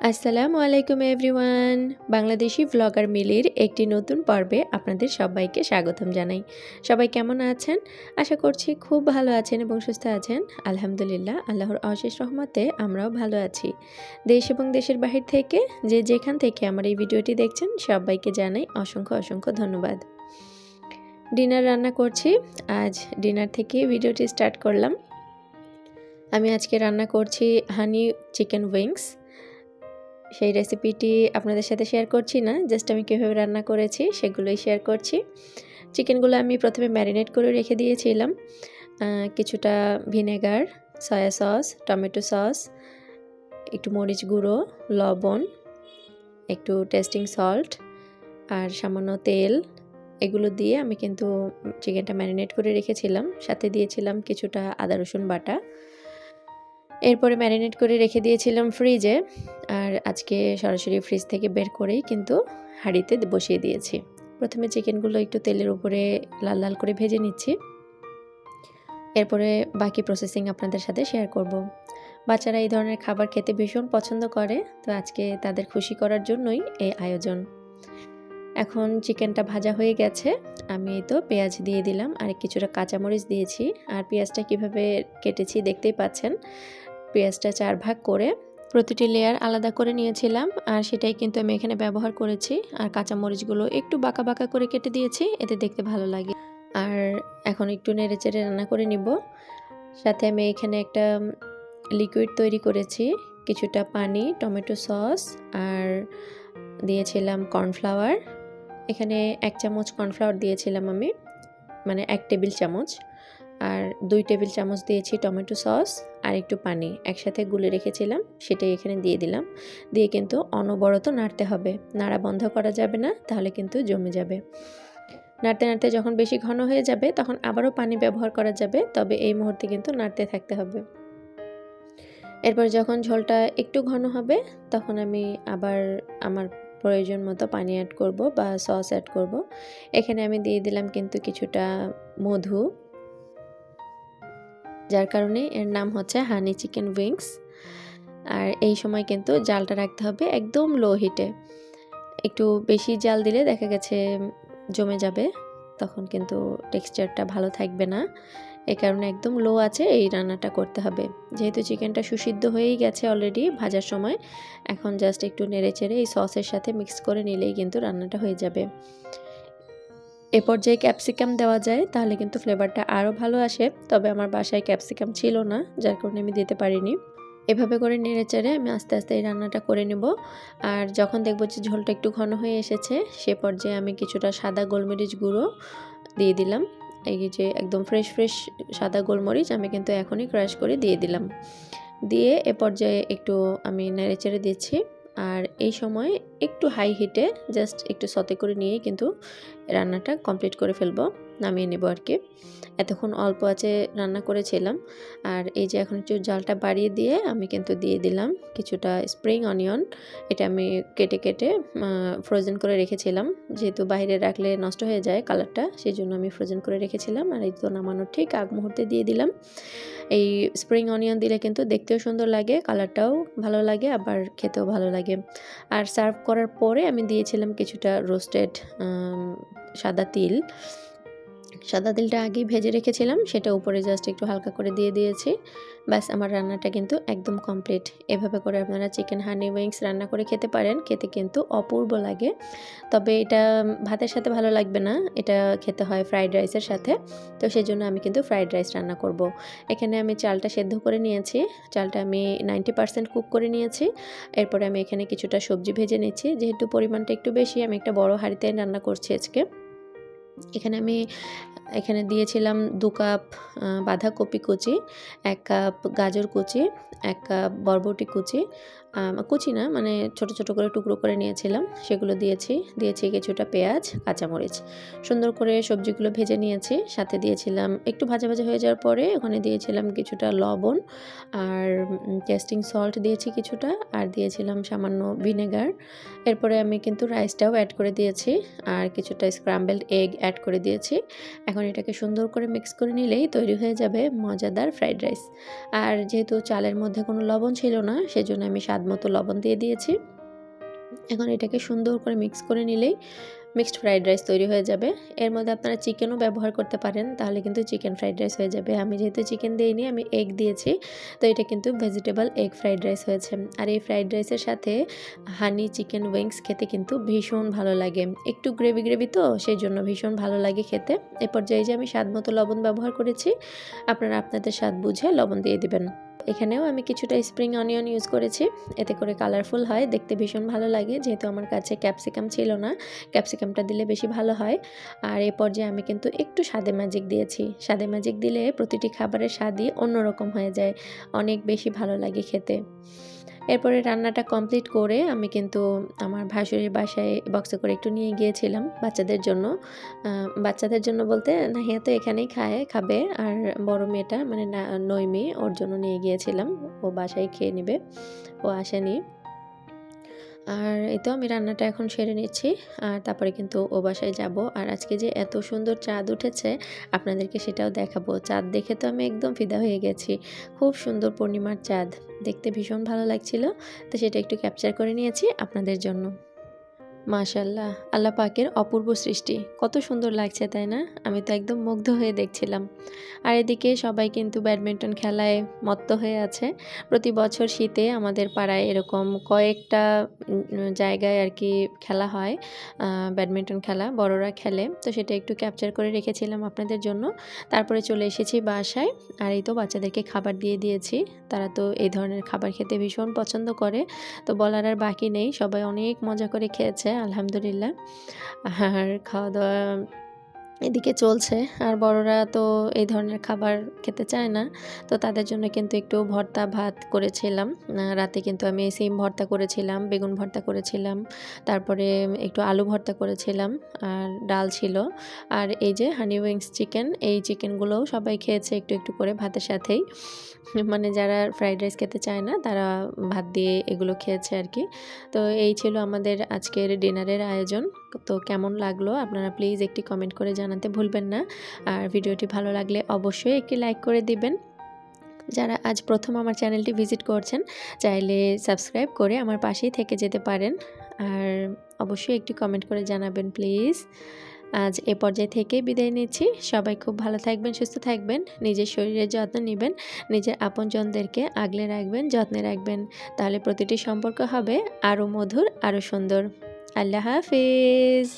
আসসালামু আলাইকুম everyone. Bangladeshi vlogger মিলির একটি নতুন পর্বে আপনাদের সবাইকে স্বাগতম জানাই। সবাই কেমন আছেন? আশা করছি খুব ভালো আছেন এবং সুস্থ আছেন। আলহামদুলিল্লাহ, আল্লাহর অশেষ রহমতে আমরাও ভালো আছি। দেশ এবং দেশের বাহির থেকে যে যেখান থেকে আমার এই ভিডিওটি দেখছেন সবাইকে জানাই অসংখ্য অসংখ্য ধন্যবাদ। ডিনার রান্না করছি। আজ ডিনার থেকে ভিডিওটি স্টার্ট করলাম। আমি আজকে রান্না করছি হানি চিকেন উইংস। সেই রেসিপিটি আপনাদের সাথে শেয়ার করছি না, জাস্ট আমি কীভাবে রান্না করেছি সেগুলোই শেয়ার করছি। চিকেনগুলো আমি প্রথমে ম্যারিনেট করে রেখে দিয়েছিলাম। কিছুটা vinegar, soya sauce, tomato sauce, একটু মরিচ গুঁড়ো, লবণ, একটু টেস্টিং সল্ট আর সামান্য তেল, এগুলো দিয়ে আমি কিন্তু চিকেনটা ম্যারিনেট করে রেখেছিলাম। সাথে দিয়েছিলাম কিছুটা আদা রসুন বাটা। এরপরে ম্যারিনেট করে রেখে দিয়েছিলাম ফ্রিজে। আর আজকে সরাসরি ফ্রিজ থেকে বের করেই কিন্তু হাঁড়িতে বসিয়ে দিয়েছি। প্রথমে চিকেনগুলো একটু তেলের উপরে লাল লাল করে ভেজে নিচ্ছি। এরপরে বাকি প্রসেসিং আপনাদের সাথে শেয়ার করব। বাচ্চারা এই ধরনের খাবার খেতে ভীষণ পছন্দ করে, তো আজকে তাদের খুশি করার জন্যই এই আয়োজন। এখন চিকেনটা ভাজা হয়ে গেছে, আমি তো পেঁয়াজ দিয়ে দিলাম আর কিছুটা কাঁচামরিচ দিয়েছি। আর পেঁয়াজটা কিভাবে কেটেছি দেখতেই পাচ্ছেন। পেঁয়াজটা 4 ভাগ করে প্রতিটি লেয়ার আলাদা করে নিয়েছিলাম, আর সেটাই কিন্তু আমি এখানে ব্যবহার করেছি। আর কাঁচামরিচগুলো একটু বাঁকা বাঁকা করে কেটে দিয়েছি, এতে দেখতে ভালো লাগে। আর এখন একটু নেড়েচেড়ে রান্না করে নিব। সাথে আমি এখানে একটা লিকুইড তৈরি করেছি, কিছুটা পানি, টমেটো সস আর দিয়েছিলাম কর্নফ্লাওয়ার। এখানে 1 চামচ কর্নফ্লাওয়ার দিয়েছিলাম আমি, মানে 1 টেবিল চামচ। আর 2 টেবিল চামচ দিয়েছি টমেটো সস আর একটু পানি একসাথে গুলে রেখেছিলাম, সেটাই এখানে দিয়ে দিলাম। দিয়ে কিন্তু অনবরত নাড়তে হবে, নাড়া বন্ধ করা যাবে না, তাহলে কিন্তু জমে যাবে। নাড়তে নাড়তে যখন বেশি ঘন হয়ে যাবে তখন আবারও পানি ব্যবহার করা যাবে, তবে এই মুহূর্তে কিন্তু নাড়তে থাকতে হবে। এরপর যখন ঝোলটা একটু ঘন হবে তখন আমি আবার আমার প্রয়োজন মতো পানি অ্যাড করব বা সস অ্যাড করব। এখানে আমি দিয়ে দিলাম কিন্তু কিছুটা মধু, যার কারণে এর নাম হচ্ছে হানি চিকেন উইংস। আর এই সময় কিন্তু জালটা রাখতে হবে একদম লো হিটে। একটু বেশি জাল দিলে দেখা গেছে জমে যাবে, তখন কিন্তু টেক্সচারটা ভালো থাকবে না। এই কারণে একদম লো আছে এই রান্নাটা করতে হবে। যেহেতু চিকেনটা সুসিদ্ধ হয়েই গেছে অলরেডি ভাজার সময়, এখন জাস্ট একটু নেড়েচেড়ে এই সসের সাথে মিক্স করে নিলেই কিন্তু রান্নাটা হয়ে যাবে। এ পর্যায়ে ক্যাপসিকাম দেওয়া যায়, তাহলে কিন্তু ফ্লেভারটা আরও ভালো আসে, তবে আমার বাসায় ক্যাপসিকাম ছিল না, যার কারণে আমি দিতে পারিনি। এভাবে করে নেড়েচেড়ে আমি আস্তে আস্তে এই রান্নাটা করে নেব। আর যখন দেখব যে ঝোলটা একটু ঘন হয়ে এসেছে, সে পর্যায়ে আমি কিছুটা সাদা গোলমরিচ গুঁড়ো দিয়ে দিলাম। এই যে একদম ফ্রেশ ফ্রেশ সাদা গোলমরিচ আমি কিন্তু এখনই ক্রাশ করে দিয়ে দিলাম। দিয়ে এ পর্যায়ে একটু আমি নেড়েচেড়ে দিচ্ছি। আর এই সময় একটু হাই হিটে জাস্ট একটু সতে করে নিয়েই কিন্তু রান্নাটা কমপ্লিট করে ফেলবো, নামিয়ে নেব আর কি। এতক্ষণ অল্প আঁচে রান্না করেছিলাম। আর এই যে এখন একটু জালটা বাড়িয়ে দিয়ে আমি কিন্তু দিয়ে দিলাম কিছুটা স্প্রিং অনিয়ন। এটা আমি কেটে কেটে ফ্রোজেন করে রেখেছিলাম, যেহেতু বাইরে রাখলে নষ্ট হয়ে যায় কালারটা, সেই জন্য আমি ফ্রোজেন করে রেখেছিলাম। আর এই তো নামানোর ঠিক আগ মুহূর্তে দিয়ে দিলাম। এই স্প্রিং অনিয়ন দিলে কিন্তু দেখতেও সুন্দর লাগে, কালারটাও ভালো লাগে, আবার খেতেও ভালো লাগে। আর সার্ভ করার পরে আমি দিয়েছিলাম কিছুটা রোস্টেড সাদা তিল। সাদা তিলটা আগেই ভেজে রেখেছিলাম, সেটা উপরে জাস্ট একটু হালকা করে দিয়ে দিয়েছি। ব্যাস আমার রান্নাটা কিন্তু একদম কমপ্লিট। এভাবে করে আপনারা চিকেন হানি উইংস রান্না করে খেতে পারেন, খেতে কিন্তু অপূর্ব লাগে। তবে এটা ভাতের সাথে ভালো লাগবে না, এটা খেতে হয় ফ্রাইড রাইসের সাথে, তো সেই জন্য আমি কিন্তু ফ্রাইড রাইস রান্না করব। এখানে আমি চালটা সেদ্ধ করে নিয়েছি, চালটা আমি 90% কুক করে নিয়েছি। এরপরে আমি এখানে কিছুটা সবজি ভেজে নিচ্ছি, যেহেতু পরিমাণটা একটু বেশি, আমি একটা বড় হাঁড়িতে রান্না করছি আজকে। এখানে দিয়েছিলাম 2 কাপ বাঁধাকপি কুচি, 1 কাপ গাজর কুচি, 1 কাপ বরবটি কুচি, কুচি না মানে ছোট ছোট করে টুকরো করে নিয়েছিলাম, সেগুলো দিয়েছি কিছুটা পেঁয়াজ, কাঁচামরিচ। সুন্দর করে সবজিগুলো ভেজে নিয়েছি, সাথে দিয়েছিলাম একটু ভাজা ভাজা হয়ে যাওয়ার পরে ওখানে দিয়েছিলাম কিছুটা লবণ আর টেস্টিং সল্ট দিয়েছি কিছুটা, আর দিয়েছিলাম সামান্য ভিনেগার। এরপরে আমি কিন্তু রাইসটাও অ্যাড করে দিয়েছি আর কিছুটা স্ক্র্যাম্বলড এগ অ্যাড করে দিয়েছি। এখন এটাকে সুন্দর করে মিক্স করে নিলেই তৈরি হয়ে যাবে মজাদার ফ্রাইড রাইস। আর যেহেতু চালের মধ্যে কোনো লবণ ছিল না, সেজন্য আমি স্বাদ মতো লবণ দিয়ে দিয়েছি। এখন এটাকে সুন্দর করে মিক্স করে নিলেই মিক্সড ফ্রাইড রাইস তৈরি হয়ে যাবে। এর মধ্যে আপনারা চিকেনও ব্যবহার করতে পারেন, তাহলে কিন্তু চিকেন ফ্রাইড রাইস হয়ে যাবে। আমি যেহেতু চিকেন দিইনি, আমি এগ দিয়েছি, তো এটা কিন্তু ভেজিটেবল এগ ফ্রাইড রাইস হয়েছে। আর এই ফ্রাইড রাইসের সাথে হানি চিকেন উইংস খেতে কিন্তু ভীষণ ভালো লাগে। একটু গ্রেভি গ্রেভি তো, সেই জন্য ভীষণ ভালো লাগে খেতে। এ পর্যায়ে যে আমি স্বাদ মতো লবণ ব্যবহার করেছি, আপনারা আপনাদের স্বাদ বুঝে লবণ দিয়ে দিবেন। এখানেও আমি কিছুটা স্প্রিং অনিয়ন ইউজ করেছি, এতে করে কালারফুল হয়, দেখতে ভীষণ ভালো লাগে। যেহেতু আমার কাছে ক্যাপসিকাম ছিল না, ক্যাপসিকামটা দিলে বেশি ভালো হয়। আর এই পর্যায়ে আমি কিন্তু একটু স্বাদে ম্যাজিক দিয়েছি। স্বাদে ম্যাজিক দিলে প্রতিটি খাবারের স্বাদই অন্যরকম হয়ে যায়, অনেক বেশি ভালো লাগে খেতে। এরপরে রান্নাটা কমপ্লিট করে আমি কিন্তু আমার ভাসুরের বাসায় বক্সে করে একটু নিয়ে গিয়েছিলাম বাচ্চাদের জন্য। বাচ্চাদের জন্য বলতে নাহিয়া তো এখানেই খাবে, আর বড় মেয়েটা মানে নইমি, ওর জন্য নিয়ে গিয়েছিলাম। ও বাসায় খেয়ে নেবে, ও আসেনি। আর এই তো আমি রান্নাটা এখন সেরে নিচ্ছি, আর তারপরে কিন্তু ও বাসায় যাব। আর আজকে যে এত সুন্দর চাঁদ উঠেছে, আপনাদেরকে সেটাও দেখাবো। চাঁদ দেখে তো আমি একদম ফিদা হয়ে গেছি। খুব সুন্দর পূর্ণিমার চাঁদ, দেখতে ভীষণ ভালো লাগছিল, তো সেটা একটু ক্যাপচার করে নিয়েছি আপনাদের জন্য। মাশাআল্লাহ, আল্লাহ পাকের অপূর্ব সৃষ্টি, কত সুন্দর লাগছে তাই না? আমি তো একদম মুগ্ধ হয়ে দেখছিলাম। আর এদিকে সবাই কিন্তু ব্যাডমিন্টন খেলায় মত্ত হয়ে আছে। প্রতি বছর শীতে আমাদের পাড়ায় এরকম কয়েকটা জায়গায় আর কি খেলা হয়, ব্যাডমিন্টন খেলা বড়রা খেলে, তো সেটা একটু ক্যাপচার করে রেখেছিলাম আপনাদের জন্য। তারপরে চলে এসেছি বাসায়, আর এই তো বাচ্চাদেরকে খাবার দিয়ে দিয়েছি। তারা তো এই ধরনের খাবার খেতে ভীষণ পছন্দ করে, তো বলার আর বাকি নেই, সবাই অনেক মজা করে খেয়েছে আলহামদুলিল্লাহ। আর খাওয়া দাওয়া এদিকে চলছে। আর বড়রা তো এই ধরনের খাবার খেতে চায় না, তো তাদের জন্য কিন্তু একটু ভর্তা ভাত করেছিলাম। রাতে কিন্তু আমি সিম ভর্তা করেছিলাম, বেগুন ভর্তা করেছিলাম, তারপরে একটু আলু ভর্তা করেছিলাম, আর ডাল ছিল। আর এই যে হানি উইংস চিকেন, এই চিকেনগুলোও সবাই খেয়েছে একটু একটু করে ভাতের সাথেই। মানে যারা ফ্রাইড রাইস খেতে চায় না, তারা ভাত দিয়ে এগুলো খেয়েছে আর কি। তো এই ছিল আমাদের আজকের ডিনারের আয়োজন। তো কেমন লাগলো আপনারা প্লিজ একটি কমেন্ট করে জানাতে ভুলবেন না। আর ভিডিওটি ভালো লাগলে অবশ্যই একটি লাইক করে দিবেন। যারা আজ প্রথম আমার চ্যানেলটি ভিজিট করছেন, চাইলে সাবস্ক্রাইব করে আমার পাশেই থেকে যেতে পারেন। আর অবশ্যই একটি কমেন্ট করে জানাবেন প্লিজ। আজ এ পর্যায়ে থেকে বিদায় নিচ্ছি। সবাই খুব ভালো থাকবেন, সুস্থ থাকবেন, নিজের শরীরের যত্ন নেবেন, নিজের আপনজনদেরকে আগলে রাখবেন, যত্নে রাখবেন। তাহলে প্রতিটি সম্পর্ক হবে আরও মধুর, আরও সুন্দর। আল্লাহ হাফিজ।